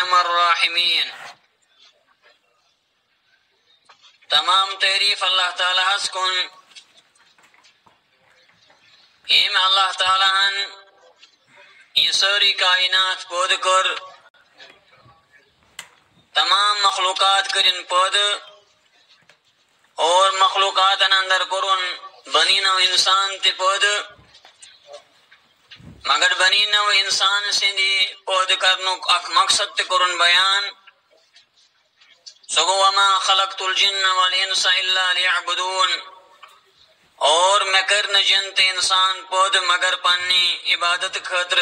ارحم الراحمین۔ تمام تعریف اللہ تعالیٰ ہس کن یم اللہ تعالیٰ ہن یہ ساری کائنات پود کر، تمام مخلوقات کرن پود، اور مخلوقات اندر کرن بنی نو انسان تی پود، مگر بنی نو انسان سندی پود کرنو اک مقصد تی کرن بیان، سگو وما خلقت الجن والانس الا لیعبدون، اور میں کرن جن تے انسان پود مگر پنی عبادت خاطر۔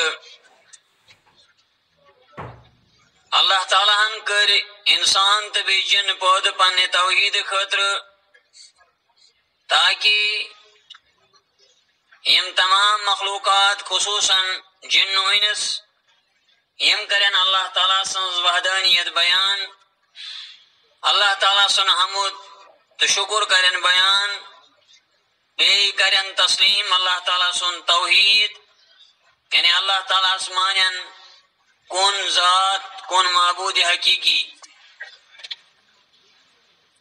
اللہ تعالیٰ ہن کر انسان تبی جن پود پنی توحید خاطر، تاکہ یم تمام مخلوقات خصوصاً جن و انس یم کرن اللہ تعالیٰ سنز وحدانیت بیان، اللہ تعالیٰ سن حمد تو شکر کرن بیان، بے کرن تسلیم اللہ تعالیٰ سن توحید، یعنی اللہ تعالیٰ اسمانین کون ذات کون معبود حقیقی۔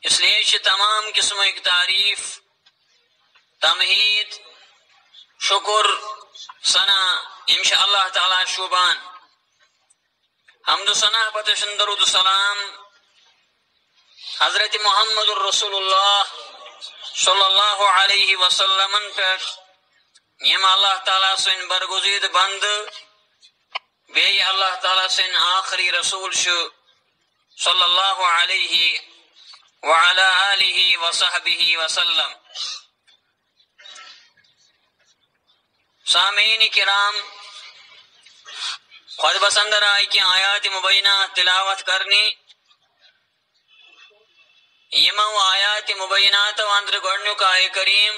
اس لیے تمام قسموں کی تعریف، تمہید، شکر، ثنا انشاء اللہ تعالیٰ شوبان۔ حمد و ثنا پتشن درود سلام حضرت محمد الرسول اللہ صلی اللہ علیہ وسلم پر، یم اللہ تعالیٰ سن برگزید بند، بے اللہ تعالیٰ سن آخری رسول شو صلی اللہ علیہ وعلی آلہ وصحبہ وسلم۔ سامعین کرام، خود بسندر آئی کی آیات مبینہ تلاوت کرنی، یمو آیات مبینات واندر گڑنو کا آئے کریم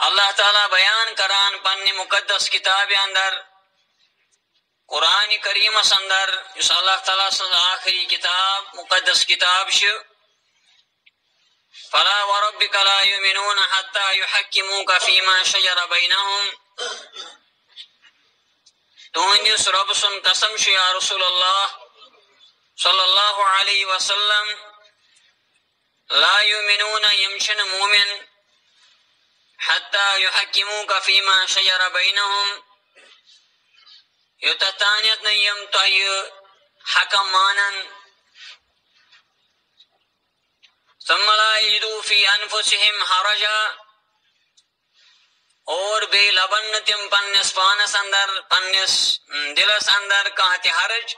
اللہ تعالیٰ بیان کران پنی مقدس کتاب اندر، قرآن کریم اندر، اس اللہ تعالیٰ سے آخری کتاب مقدس کتاب شو، فلا وربک لا یؤمنون حتی یحکموک فیما شجر بینہم، تو انجس رب سن قسم شو یا رسول اللہ صلی اللہ علیہ وسلم، لا یؤمنون یمشن مومن، حتی یحکموک فیما شجر بینہم، یتتانیت نیم تہی حکم مانن، ثم لا یجدو فی انفسہم حرجا، اور بے لبنتم پنس پانس اندر پنس دلس اندر کہت حرج،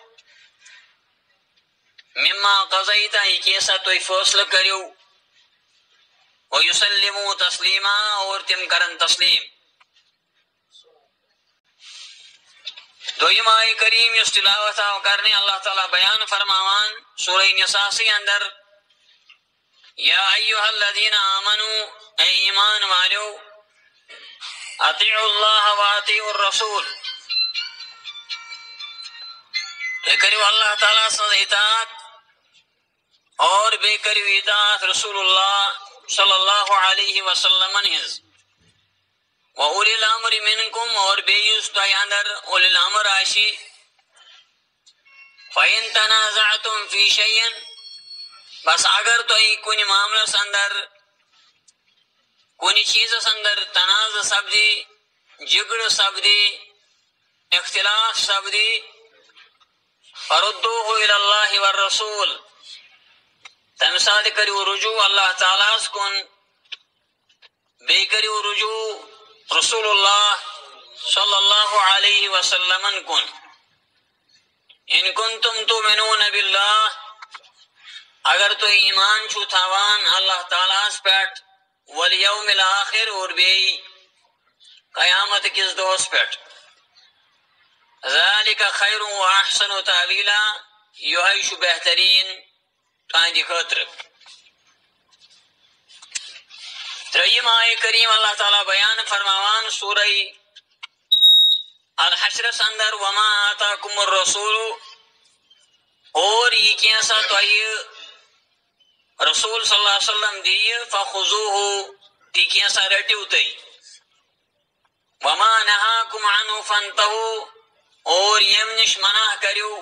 مما قضیتا ہی کیسا توی فیصلہ کریو، ویسلمو تسلیما، اور تم کرن تسلیم۔ دویم آئی کریم اس تلاوت کرنے اللہ تعالیٰ بیان فرماوان سورہ نساء سے اندر، یا ایوہا الذین آمنوا، اے ایمان والو، اطیعوا اللہ و اطیعوا الرسول، اے کریو اللہ تعالیٰ سے اطاعت اور بے کریو اطاعت رسول اللہ صلی اللہ علیہ وسلم ہز، وَأُولِي الْأَمْرِ مِنْكُمْ، اور بے یوسطائی اندر اولی الامر آشی، فَإِن تَنَازَعْتُمْ فِي شَيْءٍ، بس اگر تو ای کنی معاملہ سندر کنی چیز سندر تنازع سبدی، جگڑ سبدی، اختلاف سبدی، فَرُدُّوهُ إِلَى اللَّهِ وَالرَّسُولِ، تمساد کریو رجوع اللہ تعالیٰ کن، بے کریو رجوع رسول اللہ صلی اللہ علیہ وسلم کن، ان کنتم تؤمنون باللہ، اگر تو ایمان چھو تھاوان اللہ تعالیٰ پیٹ، والیوم الاخر، اور بے قیامت کس دوست پیٹ، ذالک خیر و احسن تاویلا، یوہیش بہترین تاندی خاطر۔ تریم آئے کریم اللہ تعالیٰ بیان فرماوان سورہ الحشر اندر، وما آتاکم الرسول، اور یہ کیسا تو رسول صلی اللہ علیہ وسلم دی، فخذوہ، تی کیسا رٹیو تی، وما نہاکم عنہ فانتہو، اور یم نش منع کریو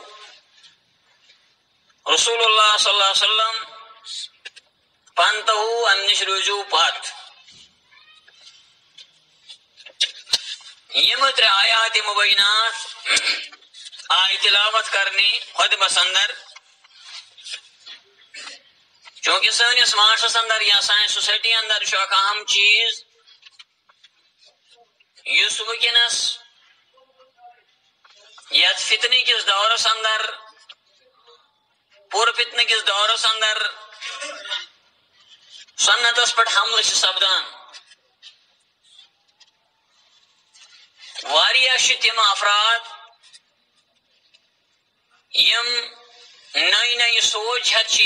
رسول اللہ صلی اللہ علیہ وسلم پنتہو ام نش روزو پت یم ترے آیات مبینات آئی تلاوت کرنے خطبس اندر چونکہ سنس معاشرس اندر یا سان سوسائٹی اندر اخ اہم چیز اس ونکس یت فتنہ کس دورس اندر پور فتنہ کس دورس اندر سنتس پہ حملہ سپدان واریاہ تم افراد یم نئی نئی سوچ ہتھ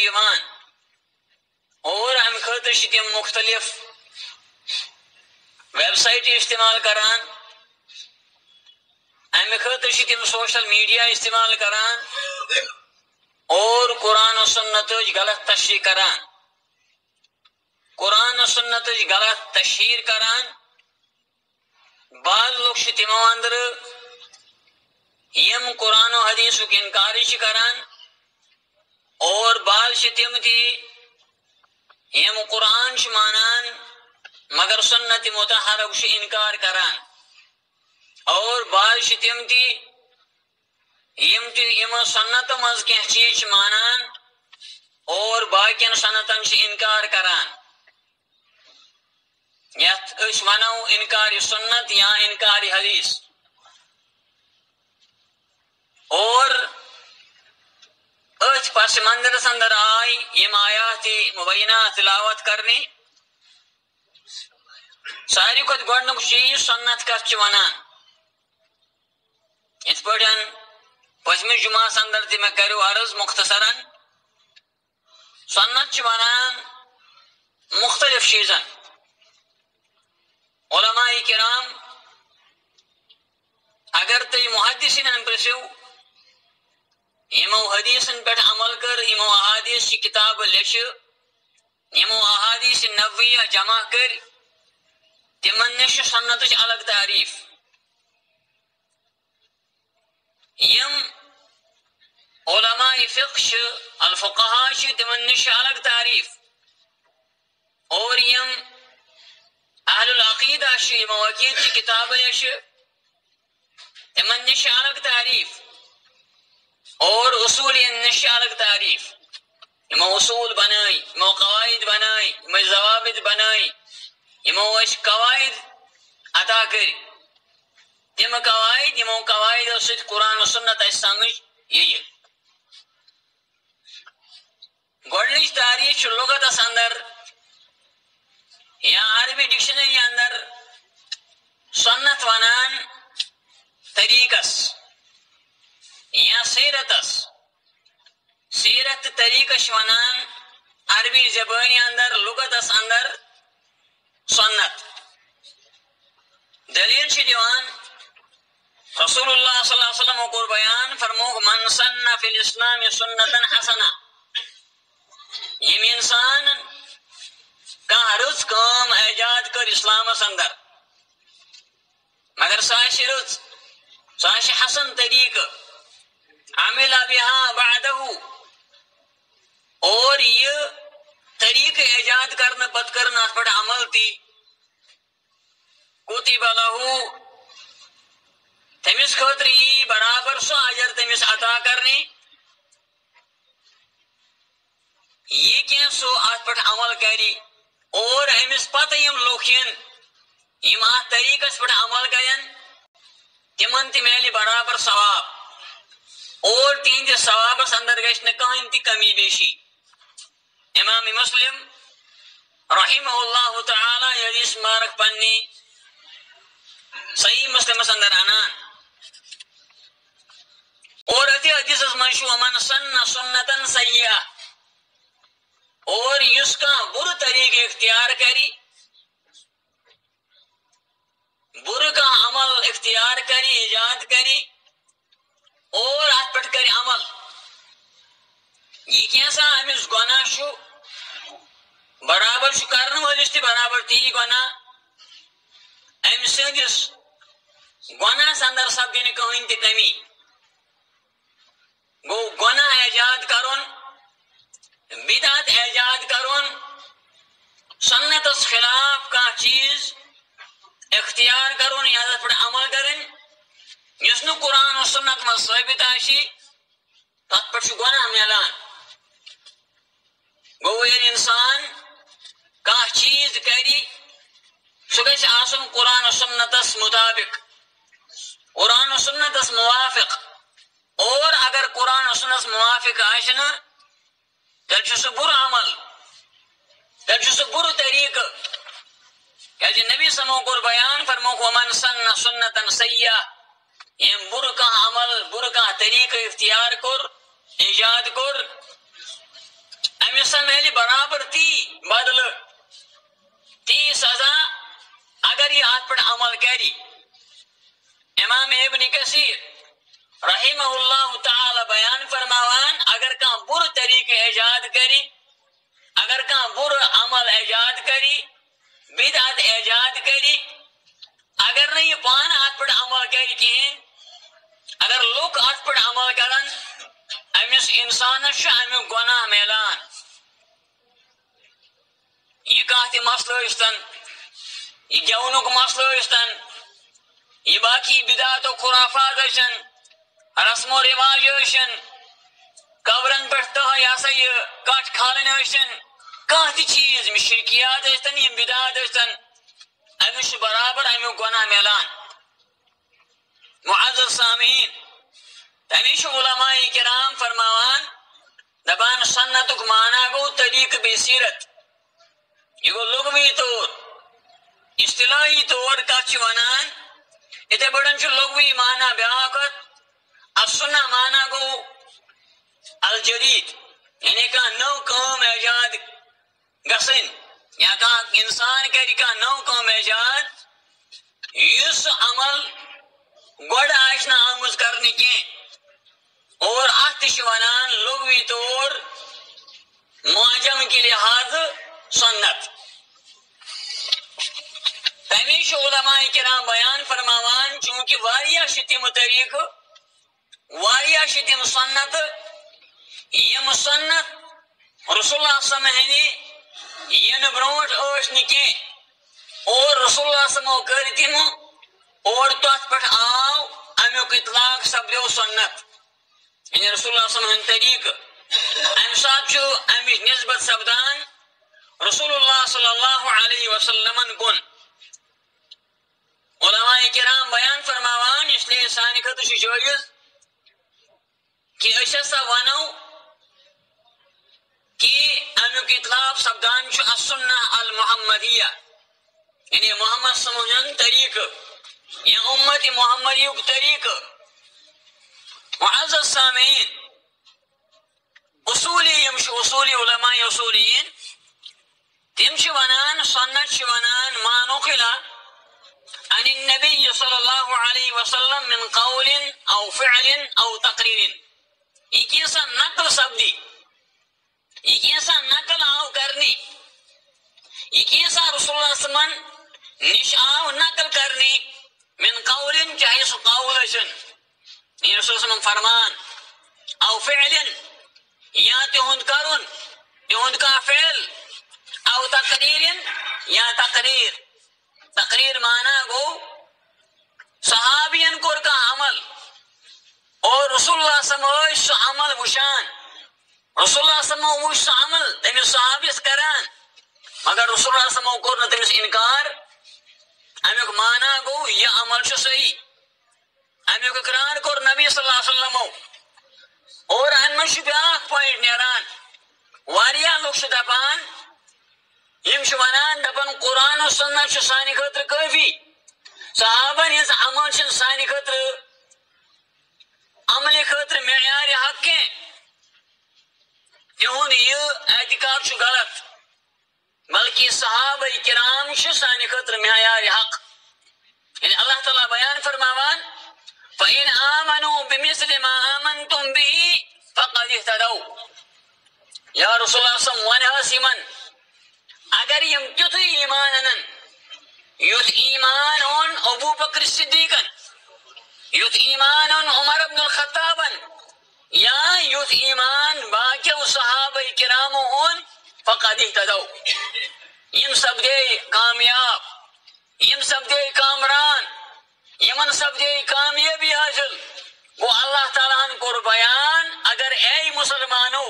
اور ام خاطر تم مختلف ویب سائٹ استعمال کران ام خاطر تم سوشل میڈیا استعمال کران اور قرآن و سنت غلط تشریح کران قرآن و سنت غلط تشہیر کران بعض لوگ تمو اندر یم قرآن و حدیث انکار کران اور بعض تم یم قرآن مانان مگر سنت متحرک انکار کران اور بعض تم یم سنت مز کی چیز مانان اور باقین سنتن انکار کران یت ونو انکار سنت یا انکار حدیث اور ات پس منظرس اندر آئی یم آیات مبینات تلاوت کرنے ساری کھت گۄڈنیُک چیز سنت کت ونان یت پٲٹھۍ پٔتمِس جمعس اندر تہ مے کریو عرض مختصرن سنت ونان مختلف چیزن علماء کرام اگر تھی محدثین پرسو یمو حدیثن پہ عمل کر یمو احادیث کی کتاب لچھ یمو احادیث نبویہ جمع کر تمن نش سنت الگ تعریف یم علماء فقہ الفقہا تمن نش الگ تعریف اور یم اہل العقیدہ یمو عقید کی کتاب لچھ تمن نش الگ تعریف اور اصول نش الگ تعریف یمو اصول بنائی یمو قواعد بنائی یمو ضوابط بنائی یمو قواعد عطا کر تم قواعد یمو قواعد ست قرآن و سنت سمجھ یہ گۄڈنِچ تعریف لغتس اندر یا عربی ڈکشنری اندر سنت ونان طریقس یا سیرتس سیرت طریقش ونان عربی زبانی اندر لغتس اندر سنت دلیل دیوان رسول اللہ صلی اللہ علیہ وسلم کو بیان فرموک من سن فی الاسلام سنتا حسنا یم انسان کان رز کام ایجاد کر اسلامس اندر مگر سہ رز سہ حسن طریق عمل بها بعده اور یہ طریق ایجاد کرنے پت کرنا اس پر عمل تھی کتب له تمس خاطر یہ برابر سو اجر تمس عطا کرنے یہ کیا سو ات پر عمل کری اور امس پتہ یم لوکین یم ات طریقس پر عمل کرن تمن تہ میل برابر ثواب اور تہندس ثوابس اندر گژھِ نہٕ کٕہٕنۍ تہِ کمی بیشی امام مسلم رحمہ اللہ تعالی حدیث مبارک پننی صحیح مسلمس اندر انان اور اتھی حدیثس من چھُ ومن سن سنتن سیئہ اور یس کانٛہہ بُرٕ طریقہ اختیار کری بُرٕ کانٛہہ عمل اختیار کری ایجاد کری اور ات پہ کر عمل یہ کیسا امس گناہ چھُ برابر چھُ کرن وٲلِس تہِ برابر تی گناہ ام سندس گناہ اندر سپدی کہین تہ کمی گو گناہ ایجاد کرن بدعت ایجاد کرن سنتس خلاف کا چیز اختیار کرن یا پر عمل کرن یس نو قرآن و سنت من ثابت آشی تت پر گناہ میلان گو یل انسان کا چیز کری سہ گژھِ آسن قرآن و سنتس مطابق قرآن و سنتس موافق اور اگر قرآن و سنتس موافق آشنا تیل سہ بر عمل تیل سہ بر طریقہ کیازِ نبی سمو کور بیان فرموک ومن سن سنتا سیئہ یم بر کانٛہہ عمل بر کانٛہہ طریقہ اختیار کور ایجاد کور امس میلہِ برابر تی بدل تی سزا اگر یہ ات پہ عمل کری امام ابن کثیر رحمہ اللہ تعالی بیان فرماوان اگر کان بر طریقہ ایجاد کری اگر کان بر عمل ایجاد کری بدعت ایجاد کری اگر نہ یہ پان ات پہ عمل کری کہین اگر لوگ ات پہ عمل کرن امس انسانس امیک گناہ میلان یہ کانٛہہ تہِ مسلہٕ ٲسۍتن یہ گیونک مسلہٕ ٲسۍتن یہ باقی بدعت و خرافات ٲسِن رسم و رواج ٲسِن قبرن پہ تہ یہ سا یہ کٹ کھالن ٲسِن کانٛہہ تہِ چیز شرکیات ٲسۍتن یم بدعت ٲسۍتن امس چھُ برابر امیک گناہ میلان معزز سامعین تمی چھُ علماء کرام فرماوان دپان سنتک معنی گو طریق بے سیرت یہ گو لغوی طور اصطلاحی طور کت ونان اتھے پٲٹھۍ چھُ لغوی معنی بیاکھ السنہ معنی گو الجدید یعنی کانٛہہ نٔو کٲم ایجاد گژھٕنۍ یا کانٛہہ انسان کرِ کانٛہہ نٔو کٲم ایجاد یُس عمل گۄڈٕ آسہِ نہٕ آمٕژ کرنہٕ کینٛہہ اور اتھ تہِ چھِ ونان لغوی طور معجم کے لحاظ سنت تمی چھُ علماء کرام بیان فرماوان چونکہ واریاہ چھِ تِم طریقہٕ واریاہ چھِ تِم سنت یم سنت رسول اللہ صلی اللہ علیہ وسلم ینہٕ برونٛٹھ ٲسۍ نہٕ کینٛہہ اور رسول اللہ صلی اللہ علیہ وسلم کٔرۍ تِم اور تتھ پٮ۪ٹھ آو امیُک اطلاق سپدیو سنت یعنی رسول اللہ صلی اللہ علیہ وسلم طریقہ امہِ ساتہٕ چھُ امِچ نسبت سپدان رسول اللہ صلی اللہ علیہ وسلمن کُن علماء کرام بیان فرماوان اس لیے سانہِ خٲطرٕ چھُ جٲیز کہ أسۍ ہسا ونو کہ امیُک اطلاق سپدان چھُ السنہ المحمدیہ یعنی محمد صلی اللہ علیہ وسلم طریقہ یا امت محمدیُک طریقہ معزز سامعین اصولی یم چھِ اصولی علماء اصولیین تم چھِ ونان سنت چھِ ونان ما نقل عن النبی صلی اللہ علیہ وسلم من قول او فعل او تقریر یہ کیسا نقل سپدی یہ کیسا نقل آو کرنی یہ کیسا رسول اللہ صلی اللہ علیہ وسلم نش آو نقل کرنی من قول چاہے سو قول ٲسِن یہ رسول صلی اللہ علیہ وسلم فرمان او فعل یا تہند کرن تہند کا فعل او تقریر یا تقریر تقریر معنی گو صحابین کور کا عمل اور رسول اللہ صلی اللہ علیہ وسلم سو عمل وشان رسول اللہ صلی اللہ علیہ وسلم وش سو عمل تمس صحابیس کران مگر رسول اللہ صلی اللہ علیہ وسلم کور نہ تمس انکار امیک معنی گو یہ عمل چھُ صحیح امیک اقرار کور نبی صلی اللہ علیہ وسلم اور ان من چھُ بیاکھ پوائنٹ نیران واریاہ لوگ چھِ دپان یم چھِ ونان دپان قرآن و سنت چھُ سانہِ خٲطرٕ کٲفی صحابن ہٕنٛز عمل چھِنہٕ سانہِ خٲطرٕ عملہِ خٲطرٕ معیارِ حق کینٛہہ تِہُنٛد یہِ اعتقاد چھُ غلط بلکہ صحابہ کرام چھِ سانہِ خٲطرٕ معیارِ حق یعنی اللہ تعالیٰ بیان فرماوان فَإِنْ آمَنُوا بِمِثْلِ مَا آمَنْتُمْ بِهِ فَقَدِ اهْتَدَوْا یا رسول اللہ صلی اللہ علیہ وسلم اگر یم تیُتھُے ایمان انن یُتھ ایمان اوٚن ابوٗ بکر صدیقن یُتھ ایمان عمر بن الخطابن یا یُتھ ایمان باقیو صحابہ کرامو اون فقد اہتدوا یم سپدے کامیاب یم سپدے کامران یمن سپدے کامیابی حاصل وہ اللہ تعالیٰ ہن کور بیان اگر اے مسلمانو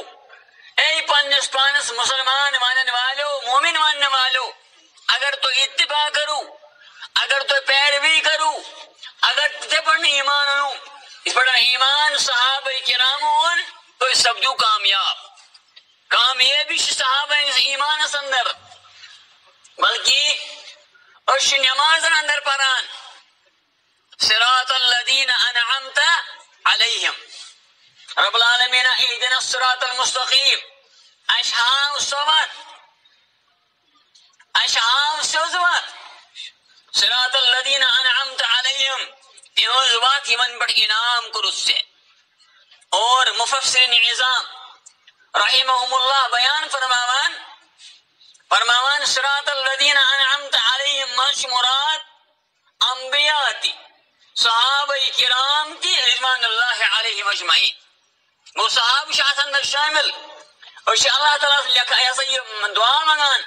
اے پنس پانس مسلمان مانن والو مومن ماننے والو اگر تو اتباع کرو اگر تو پیروی کرو اگر تے پڑھنے ایمان انو اس پڑھنے ایمان صحابہ کرامون تو اس سبدو کامیابی صحابہ ایمان اندر بلکہ اش نماز اندر پران صراط الذین انعمت علیہم رب العالمین اہدنا الصراط المستقیم اشہاو صوت اشہاو سوزوت صراط الذین انعمت علیہم تیون زبات یمن بڑھ انعام کرس سے اور مفسرین عظام رحمہم اللہ بیان فرماوان صراط الذین انعمت علیہم منش مراد انبیاء تی صحابہ کرام تی رضوان اللہ علیہم اجمعین وہ صحابہ شاہد اندر شامل اور اللہ تعالیٰ لکھا ایسا یہ دعا منگان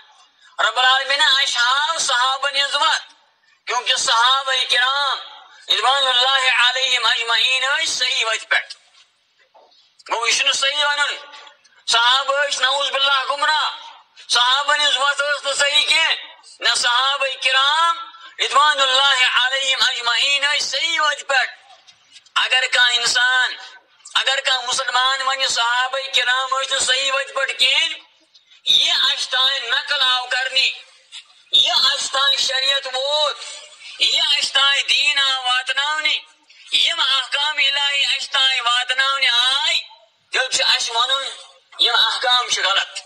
رب العالمین اشہاب صحابہ نزوات کیونکہ صحابہ کرام رضوان اللہ علیہم اجمعین صحیح وجہ پیٹ وہ اشن صحیح ونن صحابہ نعوذ باللہ گمراہ صحابہ نزوات تو صحیح کے نہ صحابہ کرام رضوان اللہ علیہم اجمعین صحیح وجہ پیٹ اگر کا انسان اگر کا مسلمان ون صحابہ کرام صحیح وجہ پیٹ کین یہ اشتائیں نقل آو کرنی یہ اشتائیں شریعت ووت یہ اشتائیں دین واتناونی یم احکام الہی اشتائیں واتناونی آئی تیل چھ اش ونن یم احکام چھ غلط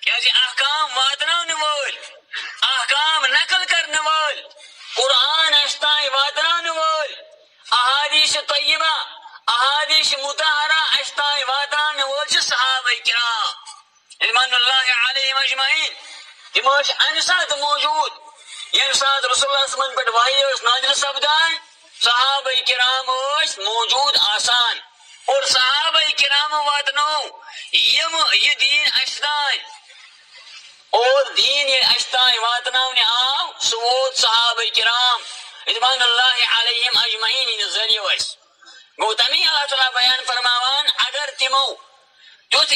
کیازِ احکام واتناون وول احکام نقل کرنے وول قرآن اشتائیں واتناون وول احادیث طیبہ احادیث مطہرہ اشتائیں واتناون وول چھ صحابہ کرام رضوان اللہ علیہم اجمعین تم انسات موجود یم سات رسول اللہ صلی اللہ علیہ وسلم پہ وحی نازل سپدان صحابہ کرام موجود آسان اور صحابہ کرام واتنو یہ دین اشتائیں اور دین یہ اشتائیں واتناون آو سوود صحابہ کرام رضوان اللہ علیہم اجمعین ذریعہ ویس گو تمی اللہ تعالیٰ بیان فرماوان اگر تمو یوت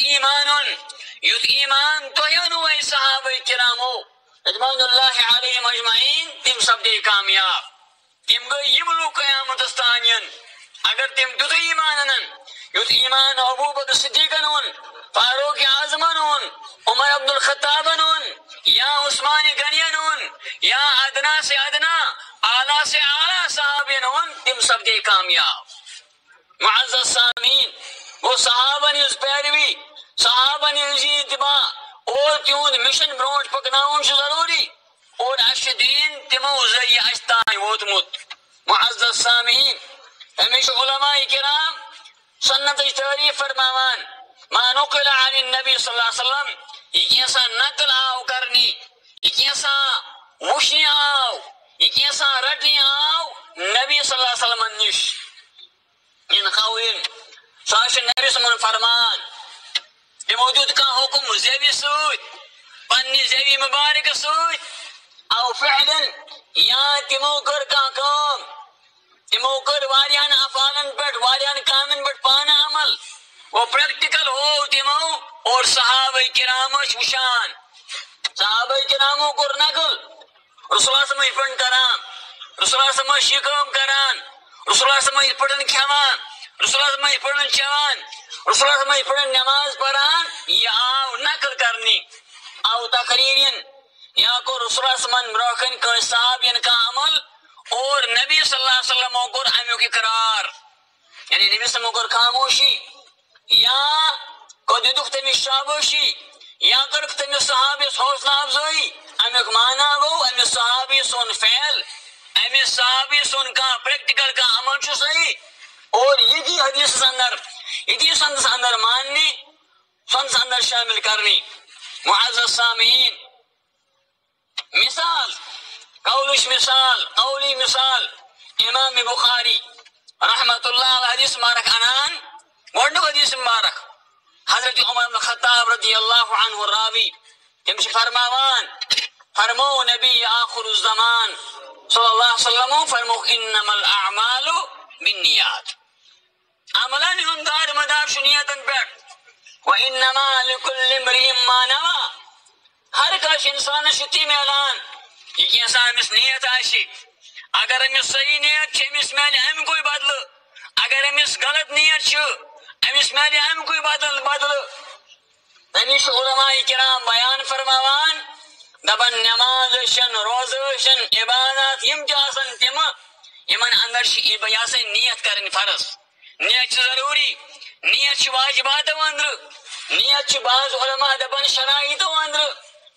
ایمان تو ینو اے صحابہ کرامو رضوان اللہ علیہم اجمعین تم سب دے کامیاب تم گئی یملو قیامت استانین اگر تم دو ایمانن یوت ایمان ابو بکر صدیق نون فاروق اعظم نون عمر عبد الخطاب نون یا عثمان غنی نون یا ادنا سے ادنا اعلیٰ سے اعلیٰ صحابہ نون تم سب دے کامیاب معزز سامین وہ صحابہ نے اس پیروی صحابہ نے اسی اتباع اور تیون مشن برونٹ پکناون چھ ضروری اور اش دین تمو ذریعہ اشتائیں ووتمت معزز سامین ہمیشہ علماء کرام سنت تعریف فرماوان ما نقل عن النبی صلی اللہ علیہ وسلم یہ کیسا نقل آو کرنی یہ کیسا وشنی آو یہ کیسا رٹنی آو نبی صلی اللہ علیہ وسلم نش ان خوین ساش نبی صلی اللہ علیہ وسلم فرمان یہ موجود کا حکم زیوی سوت پنی زیوی مبارک سوت او فعلا یا تمو کر کا کام تمو کر واریان افعالن پٹ واریان کامن پٹ پانا عمل وہ پریکٹیکل ہو تمو اور صحابہ کرامش وشان صحابہ کرامو کر نقل رسول اللہ صلی اللہ علیہ وسلم کران رسول اللہ صلی اللہ علیہ وسلم شکم کران رسول اللہ صلی اللہ علیہ وسلم پڑھن کھوان رسول اللہ صلی اللہ علیہ وسلم پڑھن چوان رسول اللہ صلی اللہ علیہ وسلم پڑھن نماز پڑھان یہ آو نقل کرنی آو تقریرین یا کو رسول اللہ صلی اللہ علیہ وسلم روکن کا صحابین کا عمل اور نبی صلی اللہ علیہ وسلم کو امیو کی قرار یعنی نبی صلی اللہ علیہ وسلم کو خاموشی یا کو دکھ تمی شابوشی یا کرک تمی صحابی حوصلہ افزائی امیو مانا گو امیو صحابی سن فعل امیو صحابی سن کا پریکٹیکل کا عمل چھو صحیح اور یہ حدیث اندر ماننی سنس اندر شامل کرنی معزز سامعین مثال قولی مثال امام بخاری رحمت اللہ علیہ حدیث مبارک انان گۄڈنیُک حدیث مبارک حضرت عمر بن خطاب رضی اللہ عنہ راوی تم چھ فرماوان فرمو نبی آخر الزمان صلی اللہ علیہ وسلم فرمو انما الاعمال بالنیات عملن ہند دار مدار چھ نیتن پٮ۪ٹھ وانما لكل امرئ ما نوى ہر کس انسان تی میلان یہ کینسا امس نیت آشی اگر امس صحیح نیت چھ امس میلہِ امہِ کوئی بدلہ اگر امس غلط نیت چھ امس میلہِ امہِ کوئی بدلہ تمی چھ علماء کرام بیان فرماوان دپن نماز ٲسِن روزٕ ٲسِن عبادات یم تہِ آسن تم یمن اندر یہ سا نیت کرن فرض نیت چھ ضروری نیت چھ واجباتو اندر نیت چھ بعض علماء دپن شرائطو اندر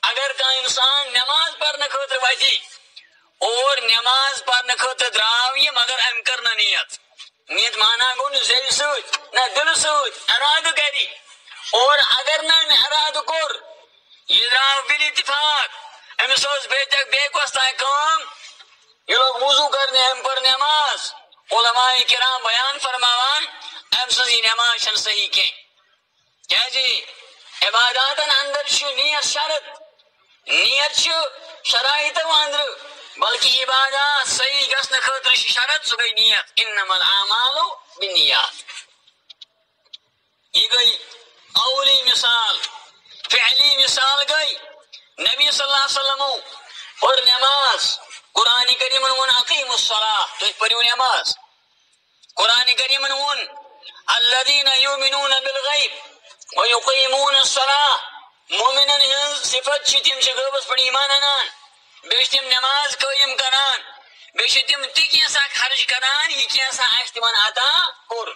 اگر کان انسان نماز پڑھنے خاطر وتی اور نماز پڑھنے خاطر دراو یہ مگر ام کرنا نیت مانا گو نا ذیل ست نہ دل ست ارادہ کری اور اگر نہ ارادہ کور یہ دراو بل اتفاق امس بے کس تائیں کام یہ لوگ وضو کرنے ام پر نماز علماء کرام بیان فرماوان ام سزی نماز شن صحیح کیا جی عباداتن اندر چھ نیت شرط نیت چھ شرائطو اندر بلکہ عبادات صحیح گژھنہ خاطر شرط سہ گئی نیت انما الاعمال بالنیات یہ گئی اولی مثال فعلی مثال گئی نبی صلی اللہ علیہ وسلم اور نماز قرآن کریم ون اقیم الصلاۃ تو پڑھو نماز قرآن کریم ون الذین یؤمنون بالغیب ویقیمون الصلاۃ مومنن ہن صفت چھ تم چھ غیبس پر ایمان انان بیش تم نماز قائم کران بیش تم تی کیسا خرچ کران یہ کیسا آس تمن عطا کور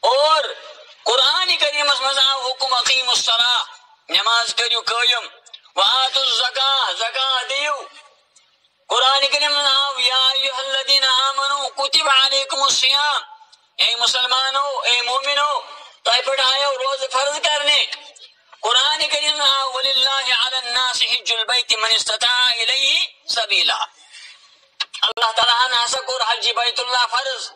اور قرآن کریم مز آو حکم اقیم الصلاۃ نماز کریو قائم وآتوا الزکاۃ زکات دیو قرآن کریم آو یا ایھا الذین آمنوا کتب علیکم الصیام اے مسلمانو اے مومنو تہ پر آیا روز فرض کرنے قرآن کریم وللہ علی الناس حج البیت من استطاع الیہ سبیلا اللہ تعالیٰ نے ہسا کور حج بیت اللہ فرض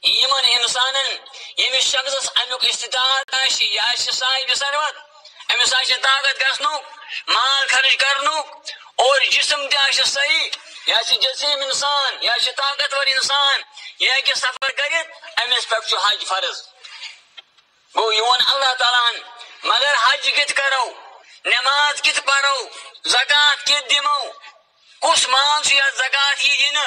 یمن انسانن یمس شخص امیک استطاعت آشی یہ آشی صاحب ثروت امس آشی طاقت گژھنک مال خرچ کرنک اور جسم تہ آشی صحیح یہ آشی جسیم انسان یہ آشی طاقتور انسان یہ ہیکہ سفر کرت امس پہ حج فرض گو یون اللہ تعالیٰ مگر حج کت کرو نماز کت پڑھو زکات کت دمو کس مال سے زکات یہ دن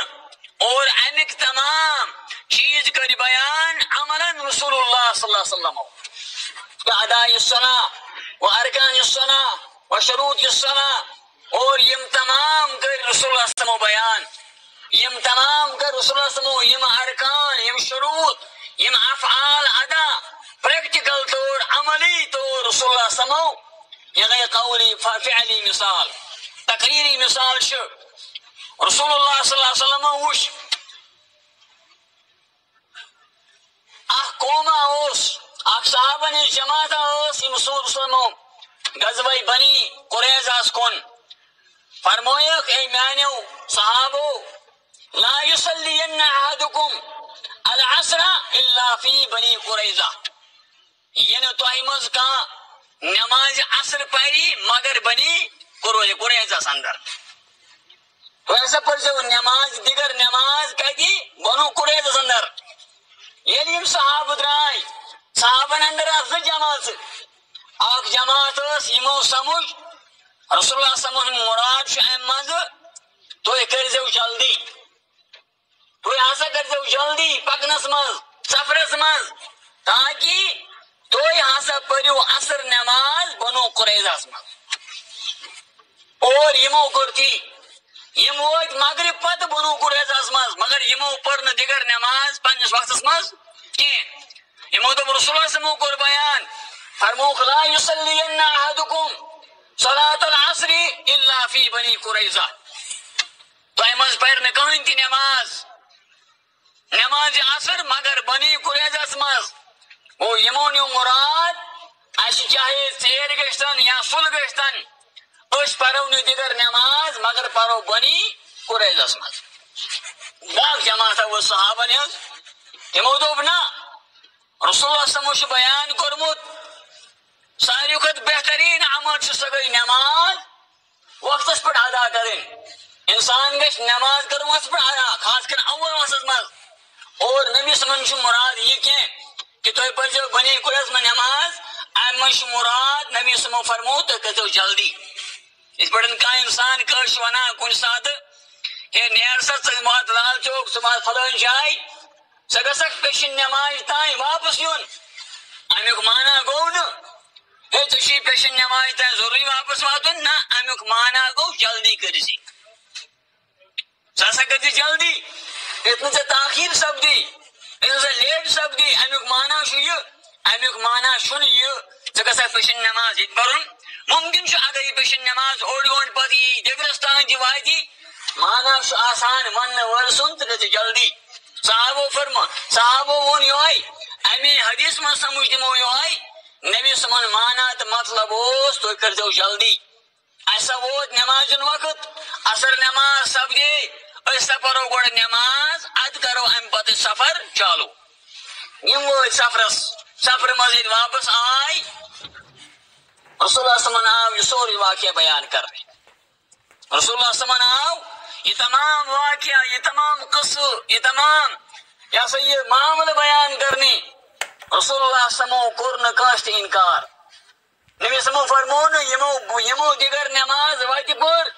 اور امیک تمام چیز کر بیان عملا رسول اللہ صلی اللہ علیہ وسلم اداء الصلاۃ و ارکان الصلاۃ و شروط الصلاۃ اور یم تمام کر رسول اللہ صلی اللہ علیہ وسلم بیان یم تمام کر رسول اللہ صلی اللہ علیہ وسلم یم ارکان یم شروط یم افعال ادا پریکٹیکل طور عملی طور رسول اللہ صلی اللہ علیہ وسلم یہ گئی قولی فعلی مثال تقریری مثال چھ رسول اللہ صلی اللہ علیہ وسلم وش اخ قوما اوس اخ صحابہ نے جماعت اوس یم رسول وسلم غزوہ بنی قریظہ کن فرمویک اے میانیو صحابو لا یصلین احدکم العصر الا فی بنی قریظہ یہ تہ مز کان نماز عصر پری مگر بنی قریظہ اندر تو ایسا پڑھو نماز دیگر نماز کہتی بنو قریظہ اندر یل یم صحابہ درائے صحابن اندر زٕ جماعت اخ جماعت یمو سمجھ رسول اللہ صلی اللہ علیہ وسلم مراد چھ ام مز تُہۍ کٔرزیو جلدی تُہۍ ہسا کٔرزیو جلدی پکنس مز سفرس مز تاکہ تُہۍ ہسا پٔرِو عصر نماز بنو قریظہ مز اور یمو کور تی یم وٲتۍ مغرب پتہٕ بنو قریظہ مز مگر یمو پٔر نہٕ دِگر نماز پننس وقتس مز کینٛہہ یمو دوٚپ رسول اللہ صلی اللہ علیہ وسلم کوٚر بیان فرموک لا یصلین احدکم صلاۃ العصر الا فی بنی قریظہ تۄہہِ منٛز پرِ نہٕ کٕہٕنۍ تہِ نماز عصر مگر بنی قریظہ مز گو یمو نیو مراد اس چاہے ژیر گژھتن یا سُل گژھتن اس پرو نہٕ دِگر نماز مگر پرو بنی قریظہ مز باق جماعت ؤژھ صحابن ہٕنٛز تمو دوپ نا رسول اللہ صلی اللہ علیہ وسلم بیان کورمت ساروی کھت بہترین عمل سہ گئی نماز وقتس پہ ادا کریں. انسان گھس نماز کر وقت پہ ادا خاص کر اول وقتس مز. اور نبی صلی اللہ علیہ وسلم مراد یہ کہ تھی پڑھو بنی قریظ میں نماز ام مراد نبی صلی اللہ علیہ وسلم فرمو تو کرو جلدی. اس پہ انسان کش ونان کن سات ہے نیر سا مات لال چوک صبح فلان جائے سہ گھک پیشن نماز تان واپس یون. امیک مانا گو نا ہے ٹھیک پیشن نماز تان ضروری واپس واتن نا امیک مانا گو جلدی کرزی سا کر جلدی اتنا ژے تاخیر سپدی اتنا لیٹ سپدی امیک مانا امیک مانا یہ ژے گژھکھ پیشن نماز یہ پرن ممکن اگر یہ پیشن نماز اوڑ گنٹ پتہ یہ دگرس تان تہ واتی مانا آسان ون ول سن تو گژھِ جلدی. صحابو وون یہ امی حدیث من سمجھ دمو یہ نبی سمن مانا تو مطلب اس تو کر دو جلدی. ایسا ووت نماز وقت اثر نماز سپدے اس پرو گوڑ نماز اد کرو ام پتہ سفر چالو. یم ووت سفر مزید واپس آئی رسول اللہ صلی اللہ علیہ وسلم آو یہ سوری واقعہ بیان کرنے. رسول اللہ صلی اللہ علیہ وسلم آو یہ تمام واقعہ یہ تمام قصہ یہ تمام یہ معاملہ بیان کرنے. رسول اللہ صلی اللہ علیہ وسلم کور نہ کانس انکار. نبی صلی اللہ علیہ وسلم فرمو یمو دیگر نماز وتہ پر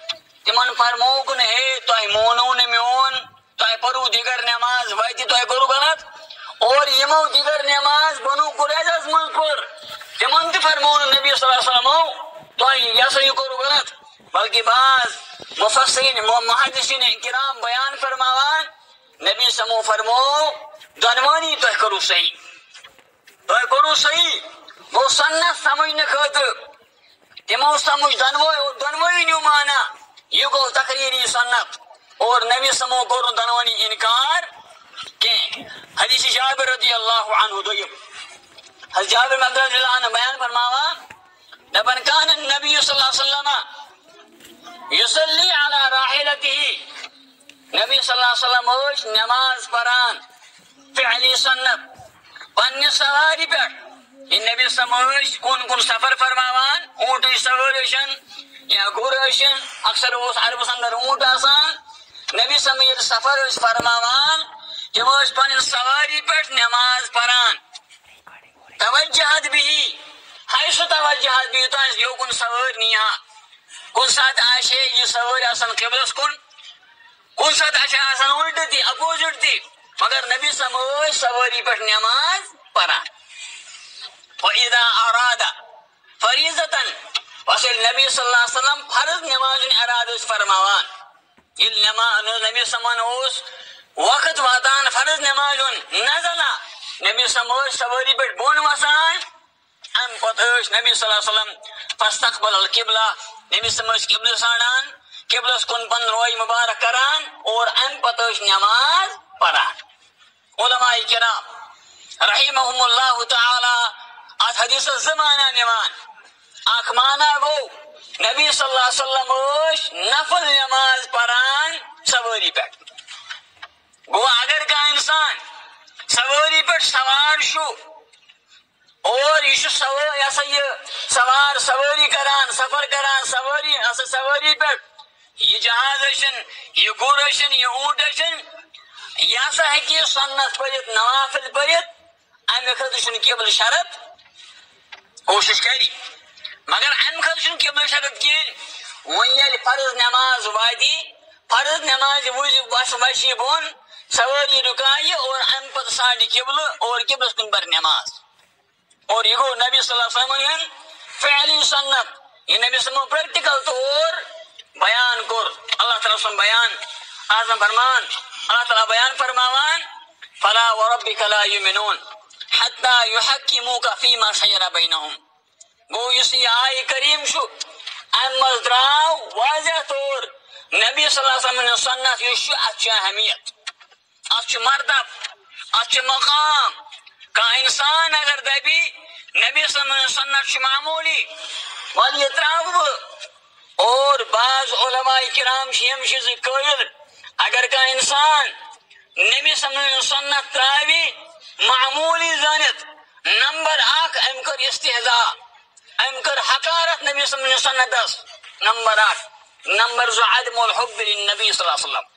تمن فرموک نا ہے تہ مونو نا میون تہ پرو دیگر نماز وتہ تہ کرو غلط. اور یمو دیگر نماز بنو قریظہ من پر تمن تہ فرمو نبی صلی اللہ علیہ وسلم تہ یہ کرو غلط. بلکہ بعض مفسرین محدثین کرام بیان فرماوان نبی صلی اللہ علیہ وسلم فرمو دنوانی تہ کرو صحیح وہ سنت سمجھنے خاطر تمو سمجھ دنوئی نیو مانا یہ گو تقریری سنت. اور نبی صلی اللہ علیہ وسلم کو دنوانی انکار کہ حدیث جابر رضی اللہ عنہ دویم حضرت جابر رضی اللہ عنہ بیان فرماوا دپن کان النبی صلی اللہ علیہ وسلم یصلی علی راحلته نبی صلی اللہ علیہ وسلم نماز پران فعلی سنت پنہ سواری پہ. یہ نبی صلی اللہ علیہ وسلم کن سفر فرماوان اونٹ سوار اشن یا گور اشن اکثر اس عربس اندر اونٹ آسان. نبی صلی اللہ علیہ وسلم سفر فرماوان تم پن سواری پہ نماز پران توجہت بھی حیث توجہت بھی یوتان یو کن سوار نیا کن سات آشے یہ سوار آسان قبلس کن سات آشے آسان الٹ تھی اپوزٹ تھی مگر نبی صلی اللہ علیہ وسلم سواری پہ نماز پران. وَإِذَا أَرَادَ فَرِيضَةً وصل نبی صلی اللہ علیہ وسلم فرض نماز اراد فرماوان. یہ نبی صلی اللہ علیہ وسلم وقت واتان فرض نماز نزلہ نبی صلی اللہ علیہ وسلم سواری پہ بون وسان ام پتہ نبی صلی اللہ علیہ وسلم فاستقبل القبلہ نبی صلی اللہ علیہ وسلم قبلہ سانان قبلس کن پن روی مبارک کران اور ام پتہ نماز پران. علماء کرام رحمهم اللہ تعالی ات حدیث زمانہ نمان اخ مانا گو نبی صلی اللہ علیہ وسلم نفل نماز پران سواری پہ. گو اگر کا انسان سواری پہ سوار شو اور یہ سوار سواری کران سفر کران سواری پہ یہ جہاز اشن یہ گور اشن یہ اونٹ اشن یہ سا ہے کہ سنت پڑھت نوافل پڑھت ام خطر قبل شرط کوشش کری مگر ام خطر قبل شرط کی ون فرض نماز وادی فرض نماز بس وشی بون سواری رکائی اور ام پتہ سانڈ قبل اور قبلس کن پر نماز. اور یہ گو نبی صلی اللہ علیہ وسلم فعلی سنت یہ نبی صلی اللہ علیہ وسلم پریکٹیکل طور بیان کر. اللہ تعالیٰ وسلم بیان اعظم فرمان اللہ تعالیٰ بیان فرماوان فلا وربک لا یؤمنون حتی یحکموک فیما شجر بینہم. گو یہ آئے کریم شو ام مزدراو واضح طور نبی صلی اللہ علیہ وسلم سنت یہ شو اچھا اہمیت اچھ مرتب اچھ مقام کا انسان اگر دبی نبی صلی اللہ علیہ وسلم سنت معمولی والی تراو. اور بعض علماء کرام شیم شیز قائل اگر کا انسان نبی صلی اللہ علیہ وسلم سنت تراوی معمولی زانت نمبر 1 ام کر استہزاء ام کر حقارت نبی صلی اللہ علیہ وسلم سنتس نمبر 1 نمبر 2 عدم الحب للنبی صلی اللہ علیہ وسلم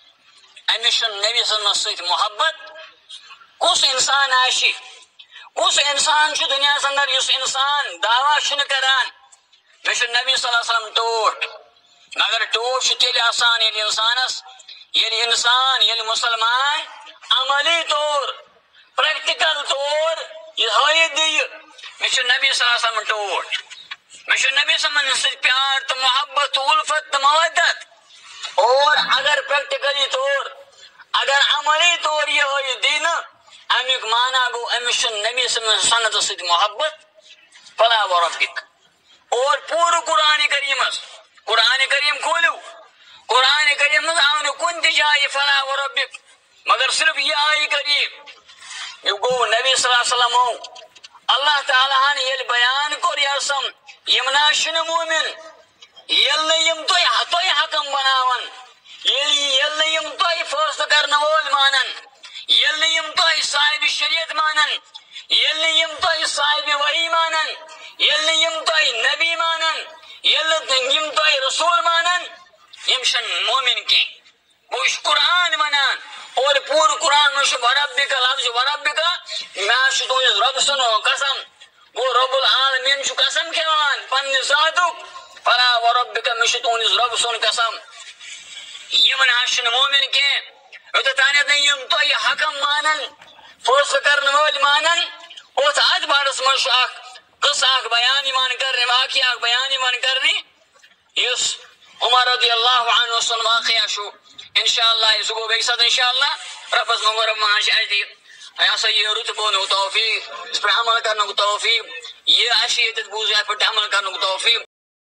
امش نبی صلی اللہ علیہ وسلم محبت کس انسان آشی کس انسان چھ دنیا اندر اس انسان دعویٰ چھن کران مش نبی صلی اللہ علیہ وسلم ٹوٹ مگر ٹوٹ تیل آسان یل انسان یل مسلمان عملی طور پریکٹیکل طور یہ ہائد دی مش نبی صلی اللہ علیہ وسلم ٹوٹ مش نبی صلی اللہ علیہ وسلم پیار تو محبت تو الفت تو مودت اور اگر پریکٹیکلی طور اگر عملی طور یہ ہائد دی نا امیک مانا گو امش نبی صلی اللہ علیہ وسلم سنت محبت فلا وربک اور پور قرآن کریم کھولو قرآن کریم آؤ کن جائے فلا وربک مگر صرف یہ آئی قریب یہ گو نبی صلی اللہ علیہ وسلم اللہ تعالیٰ نے یہ بیان کر یسم یمنا شن مومن یل یم تو حکم بناون یل یم تو فیصلہ کرنے وول مانن یل یم تو صاحب شریعت مانن یل یم تو صاحب وحی مانن یل یم تو نبی مانن یل یم تو رسول مانن یم شن مومن کی وہ قرآن منان اور پور قرآن میں وربک لفظ وربک میں تو رب سنو قسم وہ رب العالمین چھ قسم کھیوان پنہ ذاتک فلا وربک مش تو رب سن قسم یمن ہشن مومن کی اوتانیت یم تو حکم مانن فیصلہ کرنے وول مانن اوت ات بارس مش اخ قصہ اخ بیان ایمان کرنے واقعہ اخ بیان ایمان کرنے یس عمر رضی اللہ عنہ سن واقعہ شو انشاءاللہ اس کو بیک ساتھ انشاءاللہ رفض مغرب مہاش ایدی ایسا یہ رتبوں نے توفیق اس پر عمل کرنے کو توفیق یہ اشیئت بوزی پر عمل کرنے کو توفیق